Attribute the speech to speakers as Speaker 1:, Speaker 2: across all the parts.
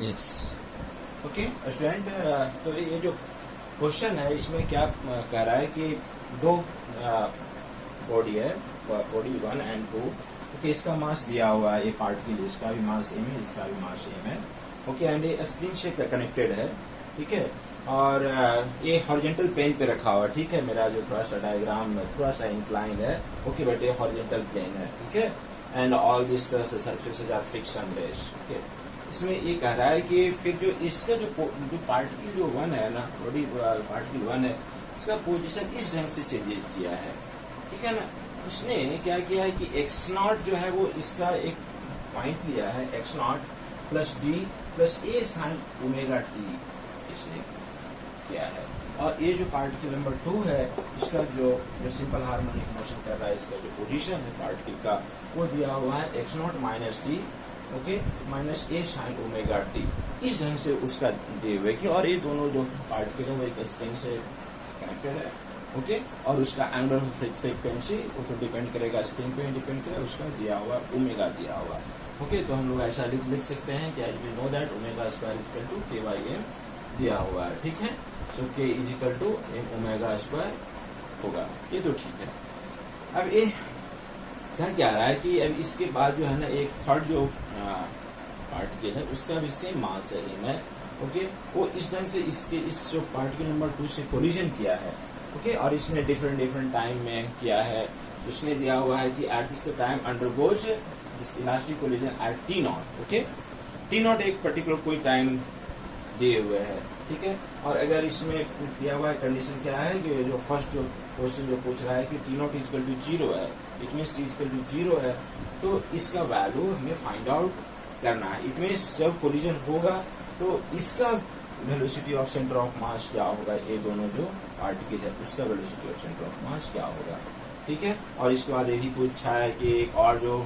Speaker 1: Yes.
Speaker 2: Okay student, तो ये जो क्वेश्चन है इसमें क्या कह रहा है कि दो बॉडी है, बॉडी 1 एंड 2। ओके, इसका मास दिया हुआ है, ये पार्टिकल, इसका भी मास सेम है, इसका भी मास सेम है। ओके, एंड ये स्प्रिंग से कनेक्टेड है, ठीक है। और ये हॉरिजॉन्टल प्लेन पे रखा हुआ है, ठीक है। मेरा जो थोड़ा सा डायग्राम थोड़ा सा इंक्लाइन है, ओके, बट ये हॉरिजॉन्टल प्लेन है, ठीक है। एंड ऑल दिस तरह से surfaces are fixed on this. Okay, इसमें ये कह रहा है कि फिर जो इसका जो पार्टिकल जो 1 है ना, बॉडी पार्टिकल 1 है, इसका पोजीशन इस ढंग से चेंजेस किया है, ठीक है ना। इसने क्या किया है कि x नॉट जो है वो इसका एक पॉइंट लिया है, x naught plus D plus ए साइन ओमेगा टी इसने किया है। और ये जो पार्टिकल नंबर 2 है, इसका जो सिंपल हार्मोनिक मोशन कर रहा है, इसका जो पोजीशन है पार्टिकल का, वो दिया हुआ है x not minus D, okay, minus A sine omega T, इस ढंग से उसका दिए हुए कि, और ये दोनों जो पार्टिकल है वो एक स्प्रिंग से कनेक्टेड है, ओके। और उसका एंगुलर फ्रीक्वेंसी वो तो डिपेंड करेगा, स्प्रिंग पे डिपेंड करेगा, उसका दिया हुआ ओमेगा दिया हुआ, ओके। तो हम लोग ऐसा लिख सकते हैं कि we know that omega square equal to K by M दिया हुआ है, ठीक है। So K is equal to M omega square होगा, ये तो ठीक है। अब ये क्या रहा है कि अब इसके बाद जो है ना, एक थर्ड जो पार्टिकल है उसका भी सेम मास है, एम है, ओके। वो इस ढंग से इसके इस जो पार्टिकल नंबर 2 से कोलिजन किया है, ओके। और इसने डिफरेंट टाइम में किया है। उसने दिया हुआ है कि at this time undergoes this elastic collision at T not, okay. T not एक पर्टिकुलर कोई टाइम दिए हुए है, ठीक है। और अगर इसमें दिया हुआ है कंडीशन क्या है कि जो फर्स्ट जो क्वेश्चन जो पूछ रहा है कि टी नॉट इजकल टू 0 है, it means T equal to 0 है, तो इसका वैल्यू हमें फाइंड आउट करना है। इट मीन्स जब कोलिजन होगा तो इसका वेलोसिटी ऑफ सेंटर ऑफ मास क्या होगा, ये दोनों जो पार्टिकल है उसका वेलोसिटी ऑफ सेंटर ऑफ मास क्या होगा, ठीक है। और इसके बाद यही पूछा है कि एक और जो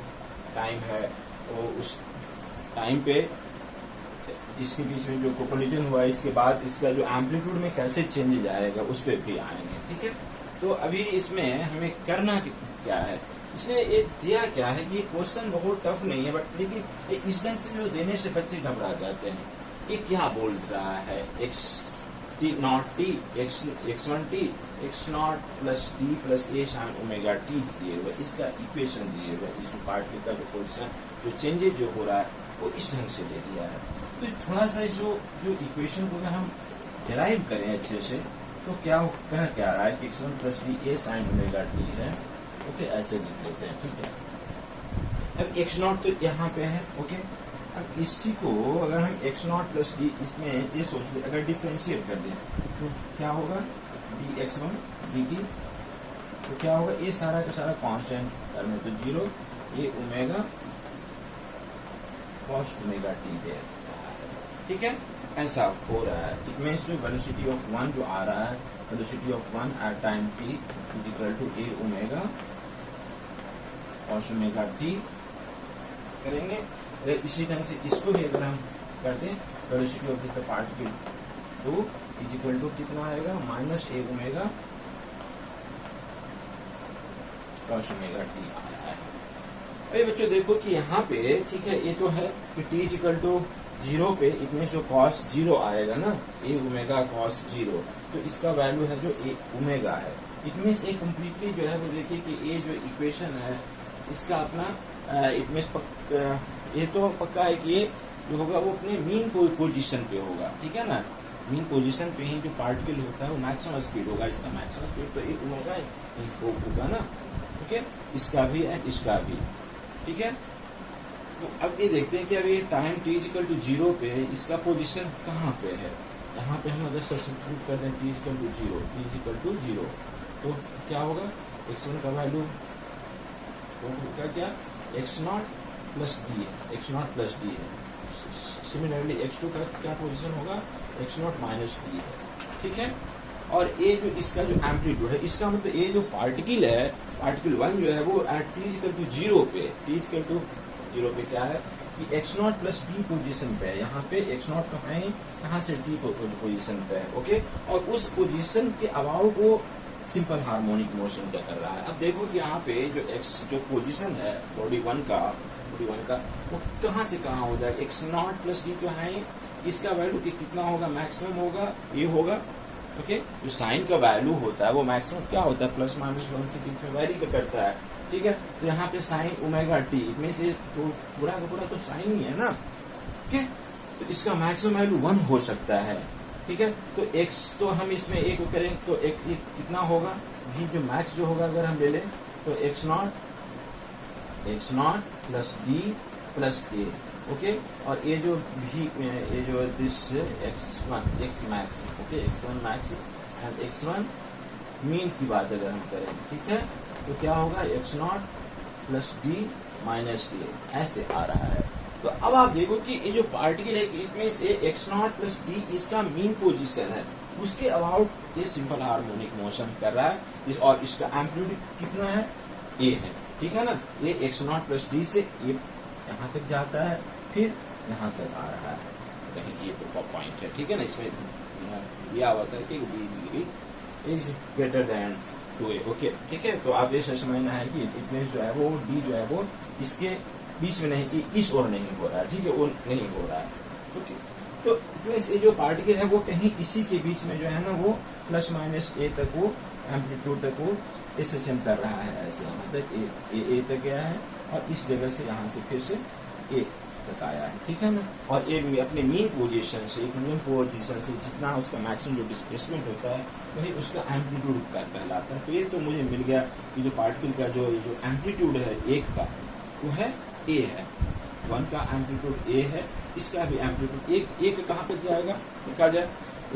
Speaker 2: टाइम है वो उस टाइम पे इसके बीच में जो कोलिजन हुआ है, इसके बाद इसका जो एम्पलीट्यूड में कैसे चेंज जाएगा उस पर भी आएंगे, ठीक है। तो अभी इसमें हमें करना क्या है, इसलिए ये दिया क्या है कि क्वेश्चन बहुत टफ नहीं है, बट लेकिन इस ढंग से जो देने से बच्चे घबरा जाते हैं। ये क्या बोल रहा है, x T not T x one T x not plus T plus A sine omega T दिए हुए, इसका इक्वेशन दिए हुए, इस पार्टिकल का जो पोजिशन जो चेंजेज जो हो रहा है वो इस ढंग से दे दिया है। तो थोड़ा सा जो इक्वेशन को अगर हम डेराइव करें अच्छे से, तो क्या कह क्या रहा है कि x one plus T A sine omega T है, ओके, ऐसे लिख लेते हैं, ठीक है। अब एक्स नॉट तो यहाँ पे है, ओके। अब इसी को अगर हम एक्स नॉट प्लस डी, इसमें ये सोच ले अगर डिफ्रेंशिएट कर दें तो क्या होगा, D x one D T, तो क्या होगा, ये सारा का सारा कांस्टेंट करने तो 0, ये ओमेगा कॉस ओमेगा टी दे, ठीक है। ऐसा हो रहा है। इट मीन्स जो वेलोसिटी ऑफ 1 जो आ रहा है, velocity of 1 at time t is equal to A omega cos omega T करेंगे। इसी ढंग से इसको भी अगर हम कर दें, velocity of this particle 2 is equal to कितना आएगा, minus A omega cos omega T आ रहा है। अरे बच्चों देखो कि यहाँ पे, ठीक है, ये तो है कि t इज इक्वल टू 0 पे, इट मीन्स जो कॉस 0 आएगा ना, ए ओमेगा कॉस 0, तो इसका वैल्यू है जो ए ओमेगा है। इट मीन्स ये कम्प्लीटली जो है वो देखिए कि ये जो इक्वेशन है इसका अपना इट मीन्स ये तो पक्का है कि ये जो होगा वो अपने मीन पोजीशन पे होगा, ठीक है ना। मीन पोजीशन पे ही जो पार्टिकल होता है वो मैक्सिमम स्पीड होगा, इसका मैक्सिमम स्पीड तो ये ओमेगा होगा ना, ठीक है। इसका भी है, इसका भी, ठीक है। तो अब ये देखते हैं कि अभी टाइम t इक्वल टू 0 पे इसका पोजीशन कहाँ पे है। यहाँ पे हम अगर सब्स्टिट्यूट कर दें t equal to 0, t equal to 0, तो क्या होगा, x1 का वैल्यू होगा क्या, x नॉट प्लस डी है, x नॉट प्लस डी है। सिमिलरली x2 का क्या पोजीशन होगा, x नॉट माइनस डी है, ठीक है। और ये जो इसका जो एम्पलीट्यूड है, इसका मतलब ये जो पार्टिकल है, पार्टिकल 1 जो है वो एट t इक्वल टू 0 पे, t इक्वल टू 0 पे क्या है कि x naught plus D position पे है। यहाँ पे x नॉट कहाँ है, यहाँ से d पोजीशन पे है, ओके। और उस पोजीशन के अबाउट वो सिंपल हार्मोनिक मोशन क्या कर रहा है। अब देखो कि यहाँ पे जो x जो पोजीशन है बॉडी 1 का वो कहाँ से कहाँ हो जाएगा, एक्स नॉट प्लस डी तो है, इसका वैल्यू कितना होगा, मैक्सिमम होगा, ये होगा। ओके, जो साइन का वैल्यू होता है वो मैक्सिमम क्या होता है, प्लस माइनस 1 के बीच में वैरी करता है, ठीक है। तो यहाँ पे साइन ओमेगा टी में से तो पूरा का पूरा तो साइन ही है ना, ठीक है। तो इसका मैक्सिमम वैल्यू 1 हो सकता है, ठीक है। तो x तो हम इसमें एक करें तो एक कितना होगा, v जो मैक्स जो होगा अगर हम ले लें तो x naught plus D plus ए, ओके। और ये जो v ये जो this x max, okay, x1 max and x1 mean की बात अगर हम करें, ठीक है, तो क्या होगा x naught plus d minus a, ऐसे आ रहा है। तो अब आप देखो कि ये जो पार्टिकल है इसमें से x नॉट प्लस डी इसका मीन पोजीशन है, उसके अबाउट ये सिंपल हार्मोनिक मोशन कर रहा है और इसका एम्पलीट्यूड कितना है, a है, ठीक है ना। ये x नॉट प्लस डी से ये यहाँ तक जाता है, फिर यहाँ तक आ रहा है, कहीं ये तो पॉइंट है, ठीक है ना। इसमें दिया हुआ था कि b is greater than 2a, okay, ठीक है। तो आप ये समझना है कि इतने जो है वो d जो है वो इसके बीच में नहीं, इस ओर नहीं हो रहा है, ठीक है, वो नहीं हो रहा है, ओके। तो ये जो पार्टिकल है वो कहीं इसी के बीच में जो है ना वो प्लस माइनस a तक वो एम्पलीट्यूड तक वो एसेशन कर रहा है, ऐसे यहाँ तक a तक गया है और इस जगह से यहाँ से फिर से a तक आया है, ठीक है ना। और ये अपने मीन पोजीशन से, इक्विलिब्रियम पोजीशन से जितना उसका मैक्सिमम जो डिस्प्लेसमेंट होता है वही उसका एम्पलीट्यूड कहलाता है। तो ये तो मुझे मिल गया कि जो पार्टिकल का जो एम्पलीट्यूड है एक का वो है a है, 1 का एम्पलीट्यूड a है, इसका भी एम्पलीट्यूड एक कहाँ तक जाएगा, लिखा जाए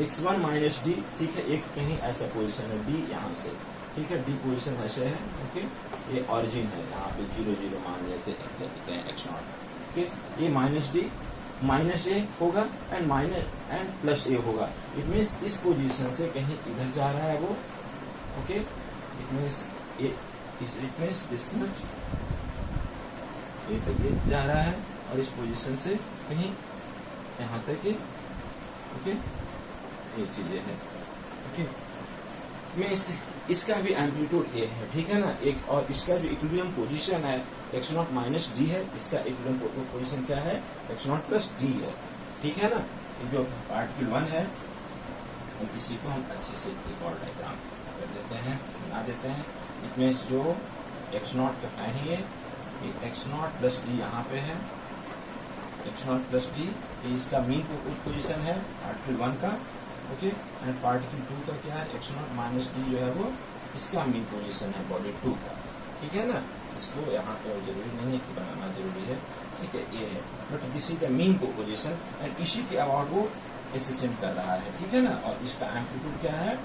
Speaker 2: x1 माइनस डी, ठीक है। एक कहीं ऐसा पोजीशन है d यहाँ से, ठीक है, d पोजीशन ऐसे है, ओके। ये ऑरिजिन है, यहाँ पे 0 0 मान लेते हैं x नॉट, ओके। ये माइनस डी माइनस ए होगा एंड प्लस ए होगा, इट मीन्स इस पोजीशन से कहीं इधर जा रहा है वो, okay. It means this much ये तक ये जा रहा है और इस पोजीशन से कहीं यहाँ तक ये, ओके, ये चीजें हैं, ओके। मीन्स इसका भी एम्पलीट्यूड ए है, ठीक है ना। एक और इसका जो इक्विलिब्रियम पोजीशन है x नॉट माइनस डी है, इसका इक्विलिब्रियम पोजीशन क्या है, x नॉट प्लस डी है, ठीक है ना। ये जो पार्टिकल 1 है इसी को हम अच्छे से एक और डायग्राम कर देते हैं, बना देते हैं। इट मीन्स जो x नॉट का है ये x नॉट प्लस डी यहाँ पे है, x नॉट प्लस डी ये इसका मीन पोजीशन है पार्टिकल 1 का, ओके। एंड पार्टिकल 2 का क्या है, x नॉट माइनस डी जो है वो इसका मीन पोजीशन है बॉडी 2 का, ठीक है ना। इसको यहाँ पे जरूरी नहीं है कि बनाना जरूरी है, ठीक है, ये है, but this is the mean position and इसी के अबाउट वो एसेशन कर रहा है, ठीक है ना। और इसका एम्पलीट्यूड क्या है,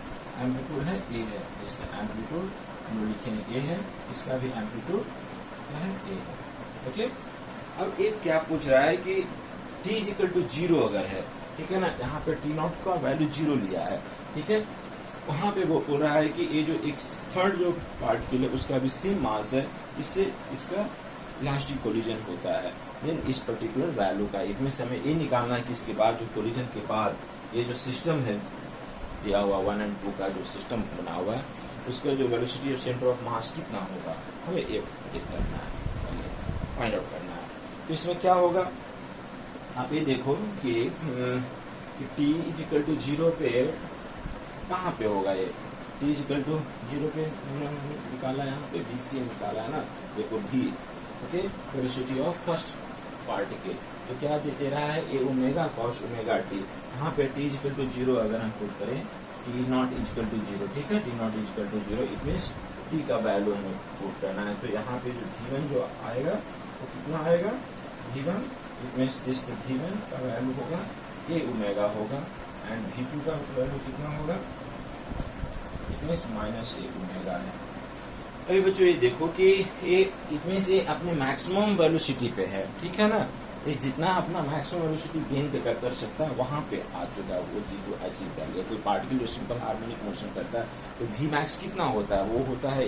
Speaker 2: एम्पलीट्यूड है ए है, इसका एम्पलीट्यूड हम लिखेंगे ए है, इसका भी एम्पलीट्यूड क्या है ए है, ओके। अब एक क्या पूछ रहा है कि t इज इक्वल टू 0 अगर है, ठीक है ना, यहाँ पे t नॉट का वैल्यू 0 लिया है, ठीक है। वहां पे वो बोल रहा है कि ये जो एक थर्ड जो पार्टिकल है उसका भी सेम मास है, इससे इसका इलास्टिक कोलिजन होता है, देन इस पर्टिकुलर वैल्यू का एक में समय ये निकालना है कि इसके बाद जो कोलिजन के बाद ये जो सिस्टम है दिया हुआ 1 और 2 का जो सिस्टम बना हुआ है उसका जो वेलोसिटी ऑफ सेंटर ऑफ मास कितना होगा हमें ये करना है, फाइंड आउट करना है। तो इसमें क्या होगा, आप ये देखो कि t इज इक्वल टू 0 पे कहाँ पे होगा, ये t इज इक्वल टू 0 पे निकाला, यहाँ पे BC निकाला है ना, देखो v, okay, velocity of first particle. तो क्या दे रहा है, ये ओमेगा कॉस ओमेगा t, यहाँ पे t इज इक्वल टू 0 अगर हम पुट करें t naught is equal to 0, ठीक है, t naught is equal to 0, it means t का वैल्यू हमें पुट करना है। तो यहाँ पे जो v1 जो आएगा वो कितना आएगा, v1 it means this v1 का वैल्यू होगा a ओमेगा होगा एंड v2 का वैल्यू कितना होगा, it means minus a omega है। अभी बच्चों ये देखो कि ये इट मीन्स ये अपने मैक्सिमम वेलोसिटी पे है, ठीक है ना। ये जितना अपना मैक्सिमम वेलोसिटी गेन कर सकता है वहां पे आ चुका है, वो चीज को अचीव कर लिया। कोई पार्टिकल जो सिंपल हार्मोनिक मोशन करता है तो v मैक्स कितना होता है, वो होता है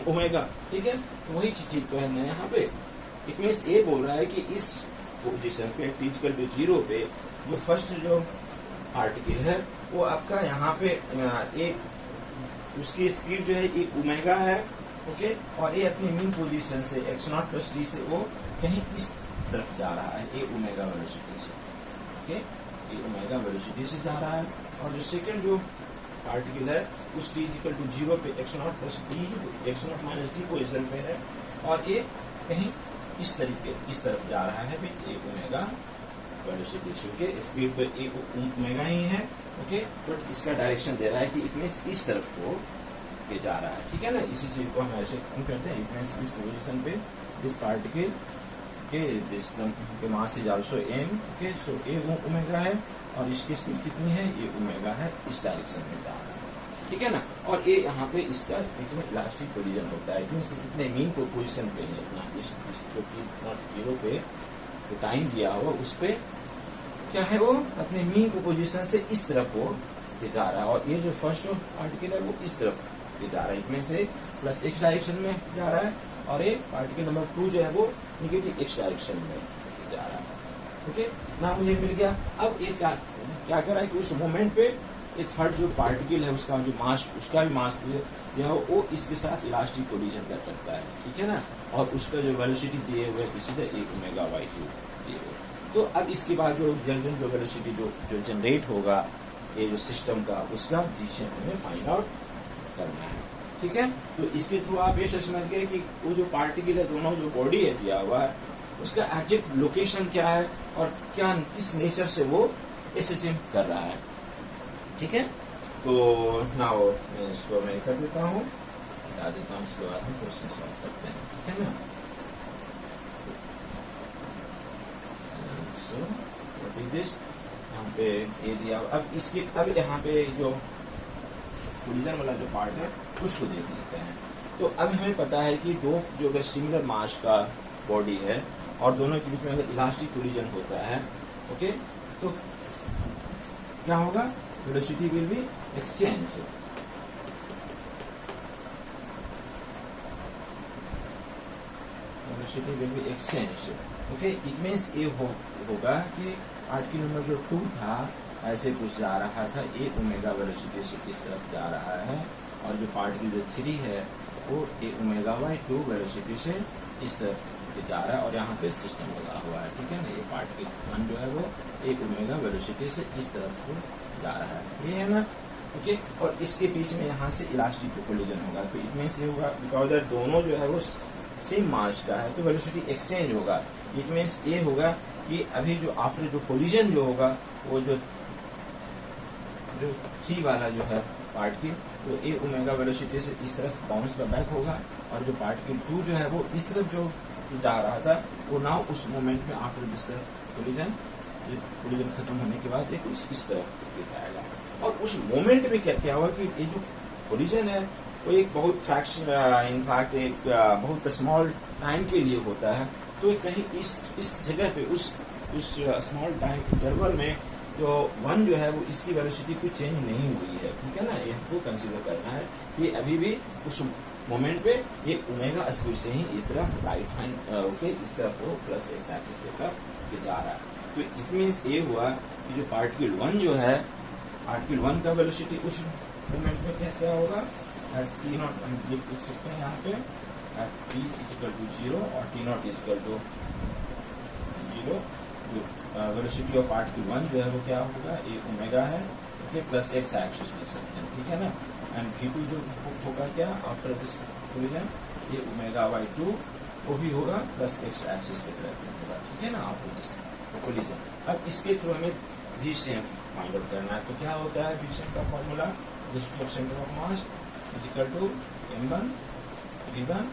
Speaker 2: ओमेगा, ठीक है। तो वही चीज तो है ना यहाँ पे, इट मीन्स ये बोल रहा है कि इस पोजीशन पे t इक्वल टू 0 पे जो फर्स्ट जो पार्टिकल है वो आपका यहाँ पे एक उसकी स्पीड जो है एक ओमेगा है, ओके। और ये अपनी मीन पोजीशन से x नॉट प्लस डी से वो कहीं इस तरफ जा रहा है ए ओमेगा वेलोसिटी से, ओके, ए ओमेगा वेलोसिटी से जा रहा है। और जो सेकंड जो पार्टिकल है उस t इक्वल टू 0 पे x naught plus D, x not minus D position पे है और ये कहीं इस तरफ जा रहा है विच ए ओमेगा वेलोसिटी से, ओके। स्पीड तो ए ओमेगा ही है, ओके, बट इसका डायरेक्शन दे रहा है कि इतने इस तरफ को ये जा रहा है, ठीक है ना। इसी चीज को हम ऐसे करते हैं, इतने इस पोजीशन पे दिस पार्टिकल के दिस के mass is also m, okay, so A omega है और इसकी स्पीड कितनी है, ये ओमेगा है, इस डायरेक्शन में जा रहा है, ठीक है ना। और ये यहाँ पे इसका बीच में इलास्टिक कोलिजन होता है, मींस इतने मीन को पोजीशन पे है इतना इस जो t0 पे जो टाइम दिया हुआ उस पे क्या है वो अपने मीन को पोजीशन से इस तरफ वो ये जा रहा है। और ये जो फर्स्ट जो पार्टिकल है वो इस तरफ ये जा रहा है, इतने से प्लस x डायरेक्शन में जा रहा है और ये पार्टिकल नंबर 2 जो है वो निगेटिव x डायरेक्शन में जा रहा है, ओके ना। मुझे मिल गया। अब ये क्या कर रहा है कि उस मोमेंट पे ये थर्ड जो पार्टिकल है उसका जो मास, उसका भी मास जो है वो इसके साथ इलास्टिक कोलिजन कर सकता है, ठीक है ना। और उसका जो वेलोसिटी दिए हुए सीधे ए ओमेगा बाई 2 दिए हुए। तो अब इसके बाद जो जनरल जो वेलोसिटी जो जनरेट होगा ये जो सिस्टम का, उसका डिसीजन हमें फाइंड आउट करना है, ठीक है। तो इसके थ्रू आप ये समझ गए कि वो जो पार्टिकल है, दोनों जो बॉडी है दिया हुआ है, उसका एग्जैक्ट लोकेशन क्या है और क्या किस नेचर से वो एसएचएम कर रहा है, ठीक है। तो नाउ मैं इसको मैं कर देता हूँ, बता देता हूँ, इसके बाद हम क्वेश्चन सॉल्व करते हैं, ठीक है ना। सो व्हाट इज दिस, यहाँ पे ये दिया। अब इसके अब यहाँ पे जो कोलिजन वाला जो पार्ट है उसको देख लेते हैं। तो अब हमें पता है कि दो जो अगर सिमिलर मास का बॉडी है और दोनों के बीच में अगर इलास्टिक कोलिजन होता है, ओके, तो क्या होगा, velocity will be exchange, velocity will be exchange, okay. It means ये होगा कि पार्टिकल नंबर जो 2 था ऐसे कुछ जा रहा था, ए ओमेगा वेलोसिटी से इस तरफ जा रहा है, और जो पार्टिकल जो 3 है वो ए ओमेगा बाई 2 वेलोसिटी से इस तरफ जा रहा है और यहाँ पे सिस्टम लगा हुआ है, ठीक है ना। ये पार्टिकल 1 जो है वो ए ओमेगा वेलोसिटी से इस तरफ को जा रहा है, ये है ना, ओके। और इसके बीच में यहाँ से इलास्टिक कोलिजन होगा, तो इसमें से होगा बिकॉज दोनों जो है वो सेम मास का है तो वेलोसिटी एक्सचेंज होगा। इट मीन्स ये होगा कि अभी जो आफ्टर जो कोलिजन जो होगा वो जो 3 वाला जो है पार्टिकल तो ए ओमेगा वेलोसिटी से इस तरफ बाउंस बैक होगा, और जो पार्टिकल 2 जो है वो इस तरफ जो जा रहा था वो नाउ उस मोमेंट में आफ्टर दिस कोलिजन खत्म होने के बाद एक इस तरफ जाएगा। और उस मोमेंट में क्या हुआ कि ये जो कोलिजन है वो एक बहुत फ्रैक्शन, इनफैक्ट एक बहुत स्मॉल टाइम के लिए होता है, तो कहीं इस जगह पे उस स्मॉल टाइम इंटरवल में जो 1 जो है वो इसकी वेलोसिटी कुछ चेंज नहीं हुई है, ठीक है ना। ये हमको कंसीडर करना है कि अभी भी उस मोमेंट पे ये ओमेगा स्पीड से ही इस तरफ राइट हैंड ओके इस तरफ वो प्लस एक्स एक्सिस की तरफ जा रहा है। तो इट मीन्स ये हुआ कि जो पार्टिकल 1 जो है, पार्टिकल 1 का वेलोसिटी उस मोमेंट में क्या होगा, टी नॉट हम लिख सकते हैं यहाँ पे टी इक्वल टू 0 और टी नॉट इक्वल टू 0। जो वेलोसिटी ऑफ पार्टिकल 1 जो है वो क्या होगा, ए ओमेगा है, ओके, प्लस एक्स एक्सिस लिख सकते हैं, ठीक है ना। एंड v2 जो होगा क्या आफ्टर दिस कोलिजन, ये ओमेगा बाई 2 वो भी होगा प्लस एक्स एक्सिस की तरफ होगा, ठीक है ना, आफ्टर दिस कोलिजन। अब इसके थ्रू हमें VCM फाइंड आउट करना है। तो क्या होता है VCM का formula, velocity of centre of mass is equal to m1 v1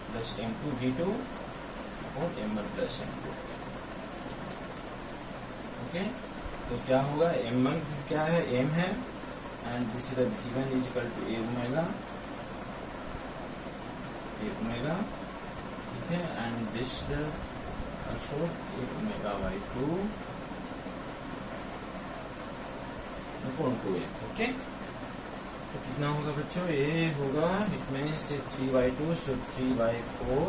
Speaker 2: plus m2 v2 और m1 प्लस m2, ओके। तो क्या होगा, m1 क्या है, m है, and this is v1 is equal to A omega, ठीक है, and this also a omega by 2 upon 2a, okay. तो कितना होगा बच्चों, ये होगा it means 3 by 2 so 3 by 4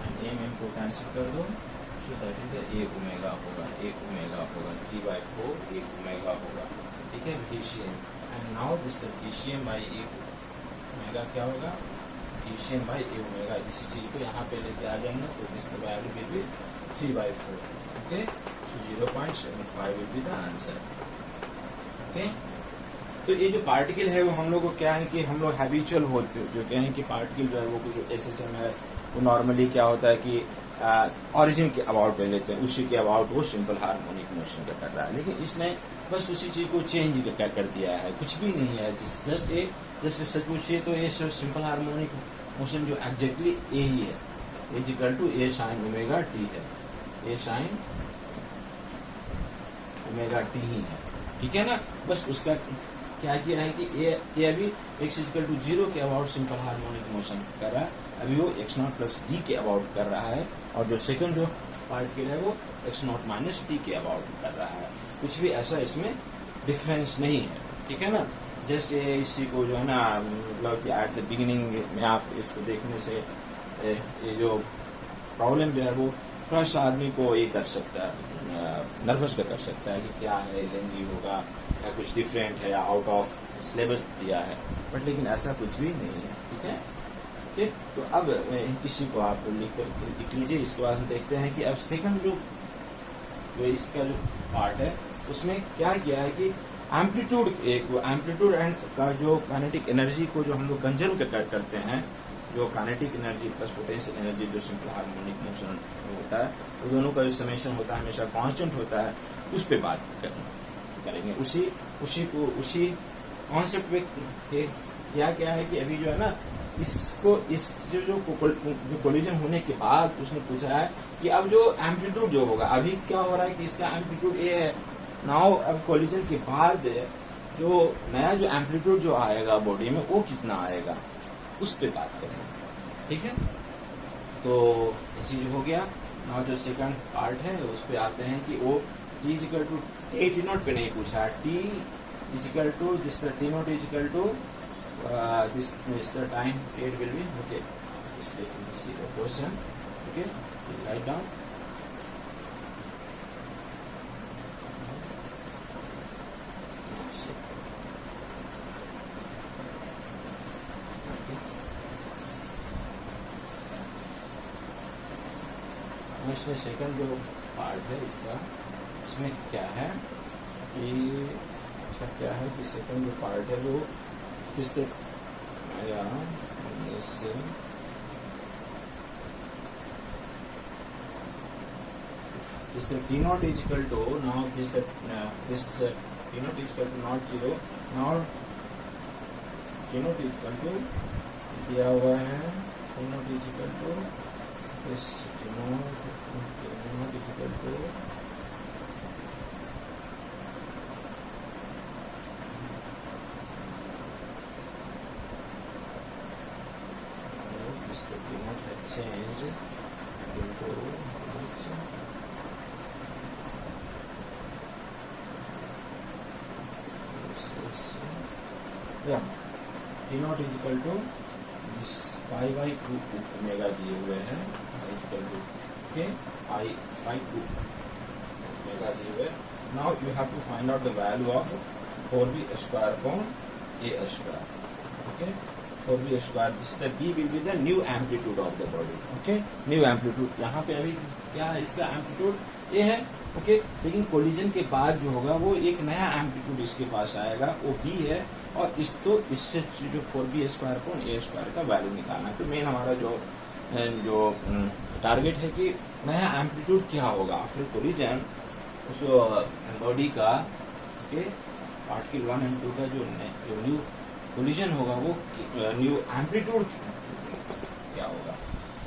Speaker 2: and m को कैंसिल कर दो, so that is a omega होगा, 3 by 4 a ओमेगा होगा, ठीक है, VCM। And now this VCM by a omega क्या होगा, एफिशिएंट बाई ए ओमेगा, इसी चीज को यहाँ पे लेके आ जाएंगे तो this value will be 3/4. Okay, so 0.75 will be the answer. Okay, तो ये जो पार्टिकल है वो हम लोग को क्या है कि हम लोग हैबिचुअल होते हो जो कहें कि पार्टिकल जो है वो कुछ एसएचएम है, वो नॉर्मली क्या होता है कि ओरिजिन के अबाउट ले लेते हैं, उसी के अबाउट वो सिंपल हार्मोनिक मोशन का कर रहा है. लेकिन इसने बस उसी चीज को चेंज कर दिया है, कुछ भी नहीं है. जस्ट सच पूछिए तो ये सिंपल हार्मोनिक मोशन जो एग्जैक्टली ए ही है, equal to A sine omega T है, ए साइन ओमेगा टी ही है. ठीक है ना. बस उसका क्या किया है कि ये अभी x इक्वल टू 0 के अबाउट सिंपल हार्मोनिक मोशन कर रहा है, अभी वो x0 प्लस d के अबाउट कर रहा है, और जो सेकंड जो पार्टिकल है वो x0 माइनस d के अबाउट कर रहा है. कुछ भी ऐसा इसमें डिफरेंस नहीं है. ठीक है ना. जस्ट ये इसी को जो है ना मतलब कि एट द बिगिनिंग में आप इसको देखने से ये जो प्रॉब्लम जो है वो थोड़ा सा आदमी को ये कर सकता है, नर्वस कर सकता है कि क्या है, लेंदी होगा या कुछ डिफरेंट है या आउट ऑफ सिलेबस दिया है, बट लेकिन ऐसा कुछ भी नहीं है. ठीक है. ठीक, तो अब इसी को आप लिख लीजिए. इसके बाद हम देखते हैं कि अब सेकंड जो इसका जो पार्ट है उसमें क्या किया है कि एम्पलीट्यूड एंड का जो काइनेटिक एनर्जी को जो हम लोग कंजर्व करते हैं, जो kinetic energy plus potential energy जो सिंपल हार्मोनिक मोशन होता है, वो दोनों का जो समेशन होता है हमेशा कांस्टेंट होता है, उस पे बात करेंगे. उसी कॉन्सेप्ट पे क्या है कि अभी जो है ना इसको इस जो कोलिजन होने के बाद उसने पूछा है कि अब जो एम्पलीट्यूड जो होगा, अभी क्या हो रहा है कि इसका एम्पलीट्यूड ए है. नाउ अब कोलिजन के बाद जो नया जो एम्पलीट्यूड जो आएगा बॉडी में वो कितना आएगा, उस पे बात करेंगे. ठीक है. तो ये चीज हो गया. नाउ जो सेकंड पार्ट है उस पे आते हैं कि वो T equal to T naught पे नहीं पूछा, T equal to this T naught equal to this the time period will be. Okay, just let me see the question. Okay, write down. इसमें सेकंड जो पार्ट है इसका, इसमें क्या है कि अच्छा क्या है कि सेकंड जो पार्ट है वो is the T naught is equal to now this T naught is equal to not 0. Now T naught is equal to दिया हुआ है T naught is equal to this T naught is equal to change into yeah, T naught is equal to this pi by 2 omega दिए हुए हैं, equal to okay pi by 2 omega दिए हुए. Now you have to find out the value of 4b square upon a square. Okay, 4b square, this the b will be the new amplitude of the body. Okay, new amplitude. यहाँ पे अभी क्या है इसका amplitude ये है. Okay, लेकिन collision के बाद जो होगा वो एक नया एम्पलीट्यूड इसके पास आएगा, वो b है, और इससे जो 4b स्क्वायर को a स्क्वायर का वैल्यू निकालना है. तो मेन हमारा जो टारगेट है कि नया एम्पलीट्यूड क्या होगा आफ्टर कोलिजन, जो बॉडी का ओके पार्टिकल 1 एंड 2 का जो न्यू कोलिजन होगा वो न्यू एम्पलीट्यूड क्या होगा.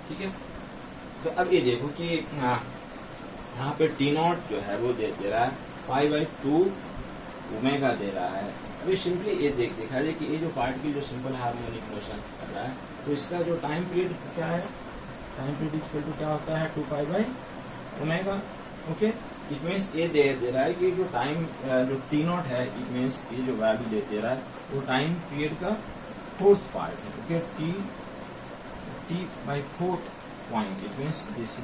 Speaker 2: ठीक है. तो अब ये देखो कि यहाँ पे टी नॉट जो है वो दे रहा है 5/2 ओमेगा दे रहा है. अभी सिंपली ये देखा जाए कि ये जो पार्टिकल जो सिंपल हार्मोनिक मोशन कर रहा है, तो इसका जो टाइम पीरियड क्या है, टाइम पीरियड इक्वल टू क्या होता है 2π/ओमेगा. ओके, इट मीन्स ये दे रहा है कि जो टाइम जो टी नॉट है, इट मीन्स ये जो वैल्यू दे रहा है वो टाइम पीरियड का फोर्थ पार्ट है. Okay, t/4 point, it means this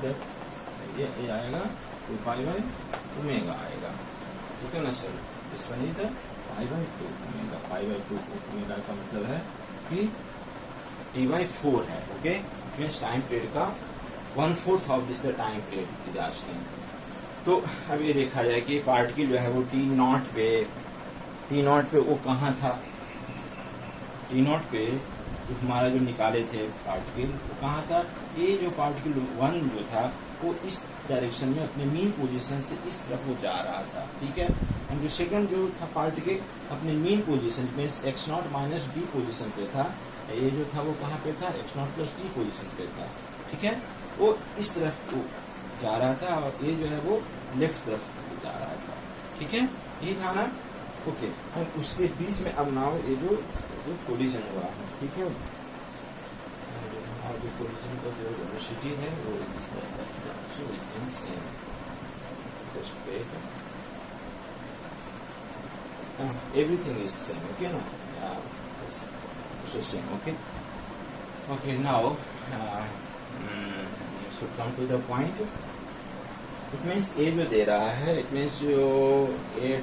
Speaker 2: ये आएगा 2π/ओमेगा आएगा. ठीक है ना सर. इस one is the π/2 omega. π/2 omega का मतलब है कि T/4 है, ओके, मीन्स टाइम पीरियड का 1/4 of this the time period is asking. तो अब ये देखा जाए कि पार्टिकल जो है वो T0 पे वो कहाँ था, T0 पे जो हमारा जो निकाले थे पार्टिकल वो कहाँ था, ये जो पार्टिकल 1 जो था वो इस डायरेक्शन में अपने मीन पोजीशन से इस तरफ वो जा रहा था, ठीक है। और जो सेकंड जो था पार्टिकल अपने मीन पोजीशन में x0 माइनस d पोजीशन पे था, ये जो था वो कहाँ पे था, x0 प्लस d पोजीशन पे था, ठीक है। वो इस तरफ वो जा रहा था और ये जो है वो लेफ्ट तरफ जा रहा था, ठीक है, ये था ना, ओके। और उसके बीच में अब नाउ ये जो कोलिजन हुआ है, ठीक है, और जो कोलिजन का जो वेलोसिटी है वो इस तरह का, सो इट मींस जस्ट पे everything is same, okay, no, so same, okay, okay. Now so come to the point. It means ये जो दे रहा है, it means जो ये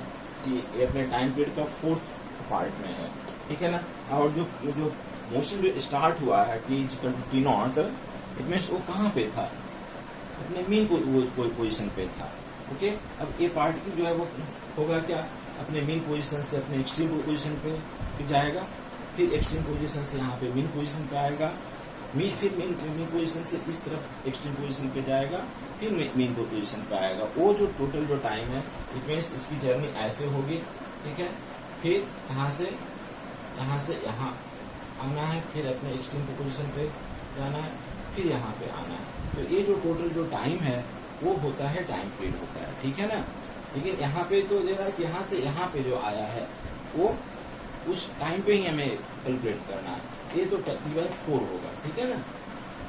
Speaker 2: अपने टाइम पीरियड का 4th पार्ट में है, ठीक है ना। और जो मोशन जो स्टार्ट हुआ है T0, इट मीन्स वो कहाँ पे था, अपने मीन पोजीशन पे था, ओके। अब ये पार्टिकल जो है वो होगा क्या, अपने मीन पोजीशन से अपने एक्सट्रीम पोजीशन पे जाएगा, फिर एक्सट्रीम पोजीशन से यहाँ पे मीन पोजीशन पे आएगा, फिर मीन पोजीशन से इस तरफ एक्सट्रीम पोजीशन पे जाएगा, फिर मीन पोजीशन पे आएगा। वो जो टोटल जो टाइम है, इट मीन्स इसकी जर्नी ऐसे होगी, ठीक है। फिर यहाँ से यहाँ आना है, फिर अपने एक्सट्रीम पोजीशन पे जाना है, फिर यहाँ पे आना है। तो ये जो टोटल जो टाइम है वो होता है टाइम पीरियड होता है, ठीक है ना। लेकिन यहाँ पे तो दे रहा है कि यहाँ से यहाँ पे जो आया है वो उस टाइम पे ही हमें कैलकुलेट करना है। ये तो T/4 होगा, ठीक है ना,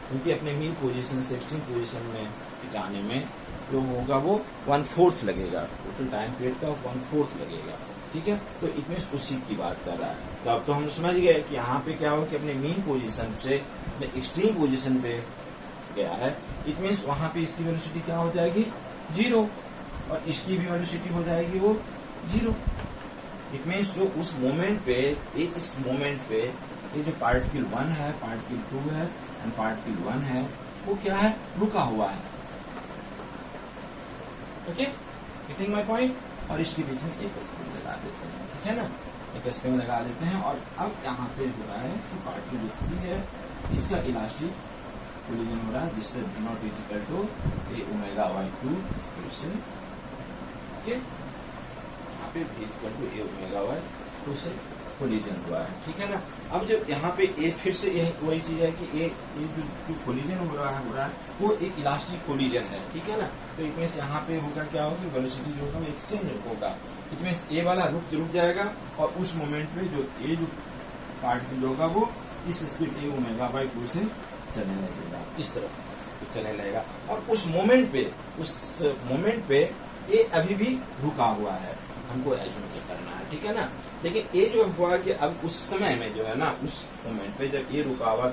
Speaker 2: क्योंकि अपने मीन पोजीशन से एक्सट्रीम पोजीशन में जाने में जो होगा वो 1/4 लगेगा, टोटल टाइम पीरियड का 1/4 लगेगा, ठीक है। तो इतने उसी की बात कर रहा है। तो अब तो हम समझ गए कि यहाँ पे क्या हो कि अपने मीन पोजीशन से अपने एक्सट्रीम पोजीशन पे गया है, इट मीन्स वहाँ पे इसकी वेलोसिटी क्या हो जाएगी, 0, और इसकी भी वेलोसिटी हो जाएगी वो 0। इट मीन्स जो उस मोमेंट पे इस मोमेंट पे ये जो पार्टिकल 1 है, पार्टिकल 2 है एंड पार्टिकल 1 है, वो क्या है, रुका हुआ है, ओके, गेटिंग माय पॉइंट। और इसके बीच में एक स्प्रिंग लगा देते हैं, ठीक है ना, एक स्प्रिंग लगा देते हैं। और अब यहाँ पे हो रहा है कि पार्टिकल 3 है, इसका इलास्टिक कोलिजन हो रहा है, जिससे V0 is equal to A⍵/2 special, okay, यहाँ पे V इक्वल टू A⍵/2 से कोलिजन हुआ है, ठीक है ना। अब जब यहाँ पे ये फिर से यही वही चीज है कि ये जो कोलिजन हो रहा है वो एक इलास्टिक कोलिजन है, ठीक है ना। तो इट मीन्स यहाँ पे होगा क्या होगी, वेलोसिटी जो होगा एक्सचेंज होगा। इट मीन्स ए वाला रुक जाएगा और उस मोमेंट पे जो ये जो पार्टिकल होगा वो इस स्पीड A⍵/2 से चलने लगेगा, इस तरफ चलने लगेगा। और उस मोमेंट पे ये अभी भी रुका हुआ है, हमको एज्यूम करना है, ठीक है ना। लेकिन ये जो हुआ कि अब उस समय में जो है ना, उस मोमेंट पे जब ये रुका हुआ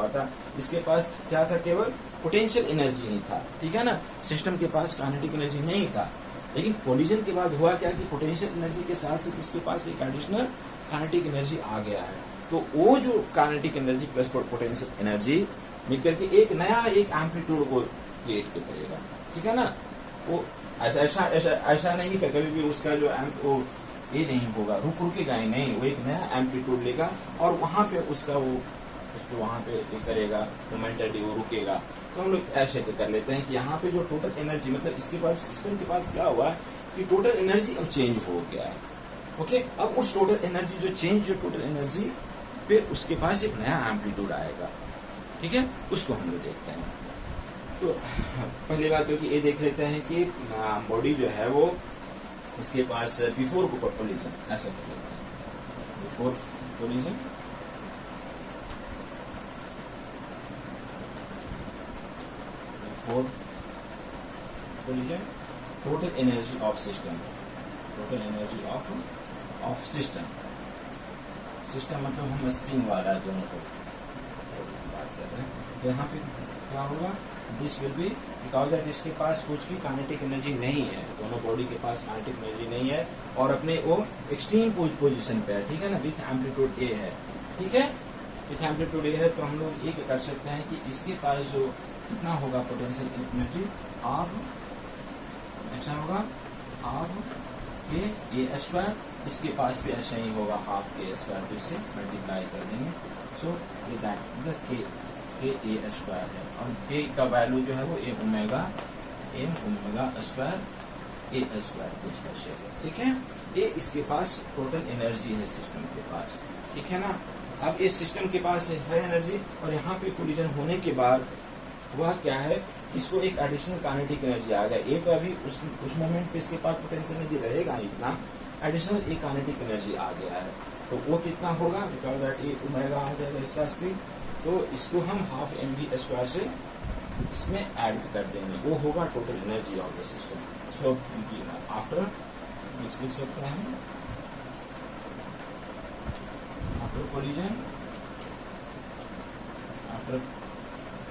Speaker 2: था, इसके पास क्या था, केवल पोटेंशियल एनर्जी ही था, ठीक है ना, सिस्टम के पास काइनेटिक एनर्जी नहीं था। लेकिन कोलिजन के बाद हुआ क्या कि पोटेंशियल एनर्जी के साथ साथ इसके पास एक एडिशनल काइनेटिक एनर्जी आ गया है। तो वो जो kinetic energy plus potential energy मिलकर के एक नया एम्पलीट्यूड को क्रिएट करेगा, ठीक है ना। वो ऐसा नहीं कि कभी भी उसका जो वो ये नहीं होगा, रुकेगा ही नहीं, वो एक नया एम्पलीट्यूड लेगा और वहां पे उसका उसको वहां पे ये करेगा, मोमेंटली वो रुकेगा। तो हम लोग ऐसे कर लेते हैं कि यहाँ पे जो टोटल एनर्जी, मतलब इसके पास सिस्टम के पास क्या हुआ कि टोटल एनर्जी अब चेंज हो गया है, ओके। अब उस टोटल एनर्जी जो टोटल एनर्जी पे उसके पास एक नया एम्पलीट्यूड आएगा, ठीक है, उसको हम लोग देखते हैं। तो पहली बात तो कि ये देख लेते हैं कि बॉडी जो है वो इसके पास बिफोर कोलिजन ऐसा कर लेते हैं, before collision total energy of system, total energy of system मतलब हम स्प्रिंग वाला दोनों को बात कर रहे हैं। तो यहाँ पे क्या होगा, this will be because that इसके पास कुछ भी काइनेटिक एनर्जी नहीं है, दोनों बॉडी के पास काइनेटिक एनर्जी नहीं है और अपने वो एक्सट्रीम पोजीशन पे है, ठीक है ना, विथ एम्पलीट्यूड ए है, ठीक है। इस एम्पलीट्यूड ये है, तो हम लोग ये कर सकते हैं कि इसके पास जो कितना होगा पोटेंशियल एनर्जी, हाफ ऐसा होगा, हाफ के ए स्क्वायर, इसके पास भी ऐसा ही होगा, हाफ के स्क्वायर, तो इससे मल्टीप्लाई कर देंगे। सो दैट के ए स्क्वायर है, और के का वैल्यू जो है वो M omega square a square कुछ ऐसे है, ठीक है। ये इसके पास टोटल एनर्जी है सिस्टम के पास, ठीक है ना। अब इस सिस्टम के पास है एनर्जी, और यहाँ पे कोलिजन होने के बाद वह क्या है, इसको एक एडिशनल काइनेटिक एनर्जी आ गया। एक अभी उस मोमेंट पे इसके पास पोटेंशियल एनर्जी रहेगा इतना, एडिशनल एक काइनेटिक एनर्जी आ गया है, तो वो कितना होगा, बिकॉज दैट ए ओमेगा आ जाएगा इसका स्पीड, तो इसको हम हाफ एम वी स्क्वायर से इसमें ऐड कर देंगे, वो होगा total energy of the system. So after लिख सकते हैं, after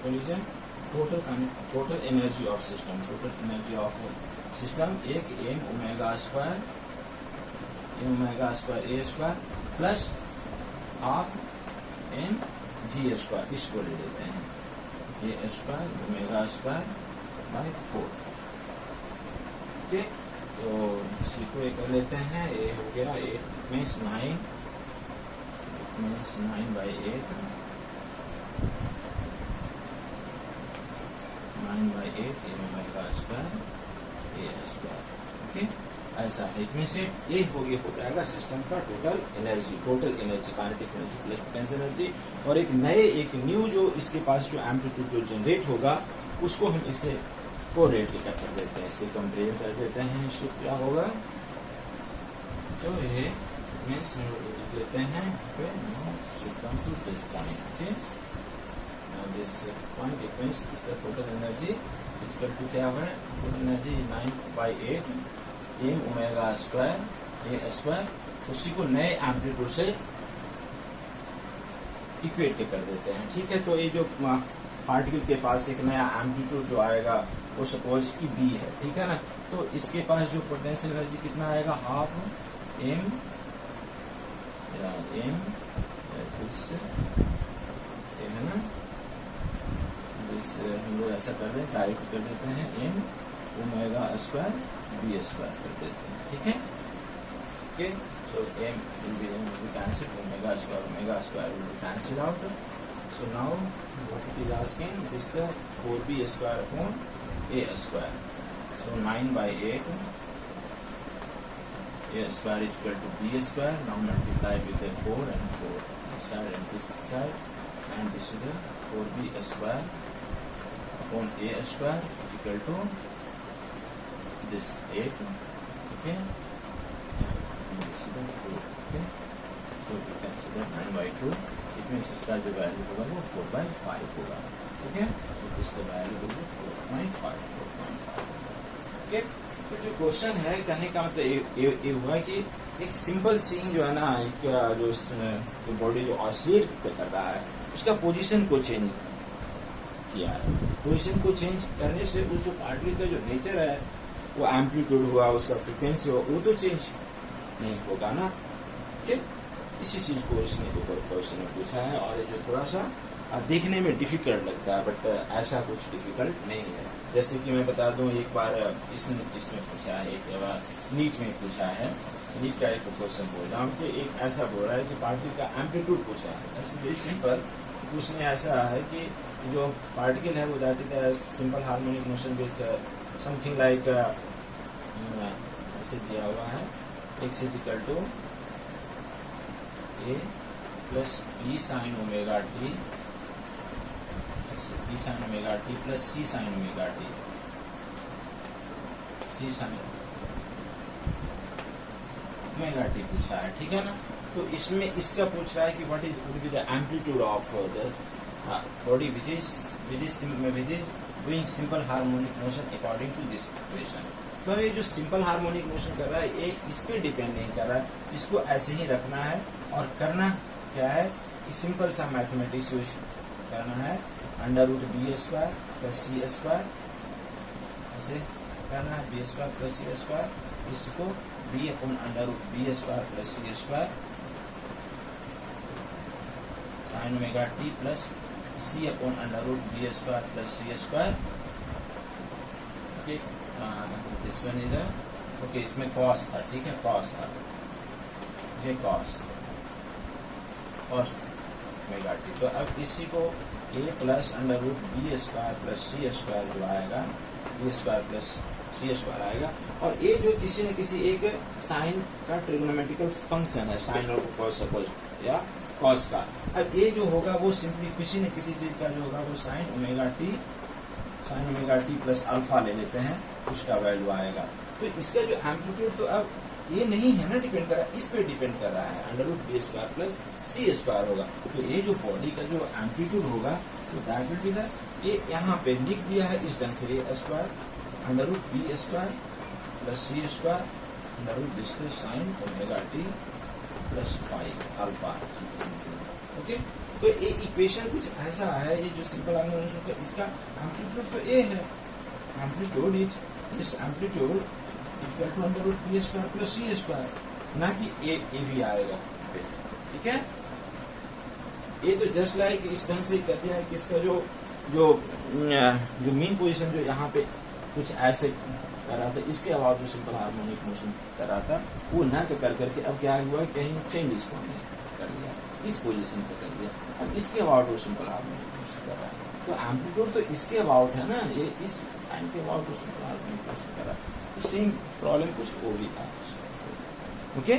Speaker 2: collision total energy of system एक m omega square a square plus half m g square, इसको ले लेते हैं a square omega square by 4, ठीक है। तो इसी को ये कर लेते हैं, ए हो गया 8 means 9 by 8 A omega square a square, okay. ऐसा है, इसमें से ये हो जाएगा सिस्टम का total energy kinetic energy plus potential energy, और एक न्यू जो इसके पास जो एम्पलीट्यूड जो जनरेट होगा उसको हम इससे को रेट कर देते हैं, इससे कंपेयर कर देते हैं, इसको क्या होगा, जो ये मीन्स लेते हैं this point, okay. This point it means this the total energy equal to क्या है, total energy 9/8 m omega square a square, उसी को नए एम्पलीट्यूड से इक्वेट कर देते हैं, ठीक है। तो ये जो पार्टिकल के पास एक नया एम्पलीट्यूड जो आएगा वो सपोज की बी है, ठीक है ना, तो इसके पास जो पोटेंशियल एनर्जी कितना आएगा, हाफ एम है ना, इस हम लोग ऐसा कर दें, डायरेक्ट कर देते हैं M omega square B square कर देते हैं, ठीक है, okay. So M will be cancel, omega square will be cancel out. So now what it is asking, this the 4b square upon a square, so 9/8 a square is equal to b square. Now multiply with the 4 and 4 this side and this side, and this is the 4b square upon a square is equal to this 8, okay, and this is the 4, okay. So you can see that 9/2, it means इसका जो value होगा वो 4/5 होगा, okay. So this the value will be 4.5, okay. तो जो question है कहने का मतलब ये हुआ कि एक सिंपल सीइंग जो है ना, एक जो बॉडी जो ऑसिलेट कर रहा है उसका पोजीशन को चेंज किया है, पोजीशन को चेंज करने से उस जो पार्टिकल का जो नेचर है, वो एम्पलीट्यूड हुआ, उसका फ्रिक्वेंसी हुआ, वो तो चेंज नहीं होगा ना, ठीक। इसी चीज को इसने क्वेश्चन में पूछा है, और जो थोड़ा सा देखने में डिफिकल्ट लगता है, बट ऐसा कुछ डिफिकल्ट नहीं है। जैसे कि मैं बता दूं, एक बार इसमें पूछा है, एक बार नीट में पूछा है, नीट का एक क्वेश्चन बोल रहा हूँ कि एक ऐसा बोल रहा है कि पार्टिकल का एम्पलीट्यूड पूछा है, वेरी सिंपल। उसमें ऐसा है कि जो पार्टिकल है वो that is simple harmonic motion with something like ऐसे दिया हुआ है, x equal to a plus b sine omega t, b sine omega t plus c sine omega t, c sine omega t पूछा है, ठीक है ना। तो इसमें इसका पूछ रहा है कि what would be the amplitude of the body which is doing simple harmonic motion according to this equation. तो ये जो सिंपल हार्मोनिक मोशन कर रहा है ये इस पे डिपेंड नहीं कर रहा है, इसको ऐसे ही रखना है, और करना क्या है कि सिंपल सा मैथमेटिक्स यूज करना है, √b² प्लस c², ऐसे करना है, b² प्लस c², इसको b upon √b² plus c² sin omega T plus C upon under root B square plus C square. Okay, this one इधर, ओके, इसमें cos था, ठीक है, कॉस था, ये कॉस ओमेगा टी। तो अब इसी को a plus under root B square plus C square जो आएगा, बी स्क्वायर प्लस सी स्क्वायर आएगा। और ये जो किसी न किसी एक साइन का ट्रिग्नोमेट्रिकल फंक्शन है, साइन और कॉस सपोज या कॉस का। अब ये जो होगा वो सिंपली किसी न किसी चीज का जो होगा वो sign omega T plus alpha ले लेते हैं, उसका वैल्यू आएगा। तो इसका जो एम्पलीट्यूड तो अब ये नहीं है ना डिपेंड कर रहा है, इस पे डिपेंड कर रहा है, under root B square plus सी स्क्वायर होगा। तो ये जो बॉडी का जो एम्पलीट्यूड होगा तो दैट विल बी दैट, ये यहाँ पे लिख दिया है इस ढंग से, a square under root B square plus C square under root this sine omega T plus five alpha. Okay, तो ये इक्वेशन कुछ ऐसा है, ये जो सिंपल हार्मोनिक का इसका एम्पलीट्यूड तो ए है, amplitude is this amplitude equal to under root B square plus C square, ना कि ए भी आएगा, ठीक है। ये तो जस्ट लाइक इस ढंग से कर दिया है कि इसका जो जो जो मेन पोजीशन जो यहाँ पे कुछ ऐसे कर रहा था, इसके अलावा जो सिंपल हार्मोनिक मोशन कर रहा था वो ना कर करके अब क्या हुआ, कहीं चेंज इसको हमने कर दिया, इस पोजीशन पे कर दिया, अब इसके अबाउट वो सिंपल हार्मोनिक मोशन कर रहा है। तो एम्पलीट्यूड तो इसके अबाउट है ना, ये इस टाइम के अबाउट वो सिंपल हार्मोनिक मोशन कर रहा है। तो सेम प्रॉब्लम कुछ और भी था। ओके।